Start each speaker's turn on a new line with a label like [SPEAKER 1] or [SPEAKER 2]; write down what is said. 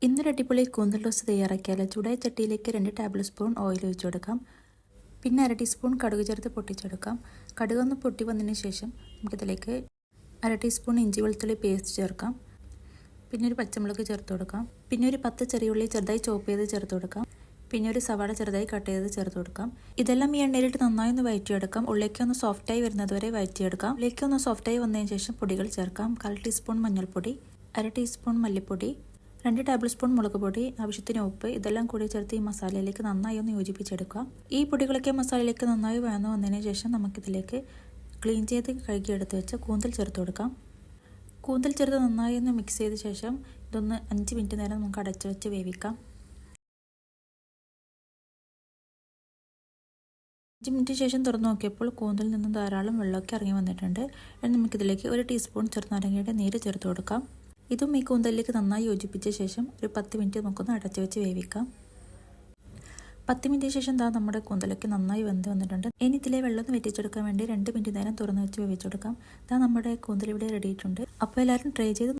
[SPEAKER 1] ഇന്നൊരു അടിപൊളി കൂന്തൽ റോസ്റ്റ് തയ്യാറാക്കിയാലോ. ചൂടായ ചട്ടിയിലേക്ക് 2 ടേബിൾ സ്പൂൺ ഓയിൽ ഒഴിച്ചു കൊടുക്കാം. പിന്നെ 1/2 ടീസ്പൂൺ കടുക് ചേർത്ത് പൊട്ടിച്ചെടുക്കാം. കടുക് ഒന്ന് പൊട്ടി വന്നതിന് ശേഷം നമുക്കിതിലേക്ക് 1/2 ടീസ്പൂൺ ഇഞ്ചി വെളുത്തുള്ളി പേസ്റ്റ് ചേർക്കാം. പിന്നെ ഒരു പച്ചമുളക് ചേർത്ത് കൊടുക്കാം. പിന്നെ ഒരു 10 ചെറിയ ഉള്ളി ചെറുതായി ചോപ്പ് ചെയ്ത് ചേർത്ത് കൊടുക്കാം. പിന്നെ ഒരു സവാള ചെറുതായി കട്ട് ചെയ്ത് ചേർത്ത് കൊടുക്കാം. ഇതെല്ലാം ഈ എണ്ണയിലിട്ട് നന്നായി ഒന്ന് വഴറ്റിയെടുക്കാം. ഉള്ളിലേക്ക് ഒന്ന് സോഫ്റ്റായി വരുന്നത് വരെ വഴറ്റിയെടുക്കാം. ഉള്ളിലേക്ക് ഒന്ന് സോഫ്റ്റായി വന്നതിന് ശേഷം പൊടികൾ ചേർക്കാം. 1/4 ടീസ്പൂൺ മഞ്ഞൾപ്പൊടി, 1/2 ടീസ്പൂൺ മല്ലിപ്പൊടി, 2 ടേബിൾ സ്പൂൺ മുളക് പൊടി, ആവശ്യത്തിന് ഉപ്പ്, ഇതെല്ലാം കൂടി ചേർത്ത് ഈ മസാലയിലേക്ക് നന്നായി ഒന്ന് യോജിപ്പിച്ചെടുക്കുക. ഈ പൊടികളൊക്കെ മസാലയിലേക്ക് നന്നായി വഴന്നു വന്നതിന് ശേഷം നമുക്കിതിലേക്ക് ക്ലീൻ ചെയ്ത് കഴുകിയെടുത്ത് വെച്ച് കൂന്തൽ ചേർത്ത് കൊടുക്കാം. കൂന്തൽ ചേർത്ത് നന്നായി ഒന്ന് മിക്സ് ചെയ്ത ശേഷം ഇതൊന്ന് 5 മിനിറ്റ് നേരം നമുക്ക് അടച്ചു വെച്ച് വേവിക്കാം. 5 മിനിറ്റ് ശേഷം തുറന്നു നോക്കിയപ്പോൾ കൂന്തലിൽ നിന്നും ധാരാളം വെള്ളമൊക്കെ ഇറങ്ങി വന്നിട്ടുണ്ട്. ഇനി നമുക്കിതിലേക്ക് 1 ടീസ്പൂൺ ചെറുനാരങ്ങയുടെ നീര് ചേർത്ത് കൊടുക്കാം. ഇതും ഈ കൂന്തലിലേക്ക് നന്നായി യോജിപ്പിച്ച ശേഷം ഒരു 10 മിനിറ്റ് നമുക്കൊന്ന് അടച്ചു വെച്ച് വേവിക്കാം. 10 മിനിറ്റ് ശേഷം നമ്മുടെ കൂന്തലൊക്കെ നന്നായി വെന്ത് വന്നിട്ടുണ്ട്. ഇനി ഇതിലെ വെള്ളം വറ്റിച്ചെടുക്കാൻ വേണ്ടി 2 മിനിറ്റ് നേരം തുറന്നു വെച്ച് വേവിച്ചെടുക്കാം. നമ്മുടെ കൂന്തൽ ഇവിടെ റെഡി ആയിട്ടുണ്ട്. അപ്പോൾ എല്ലാവരും ട്രൈ ചെയ്ത്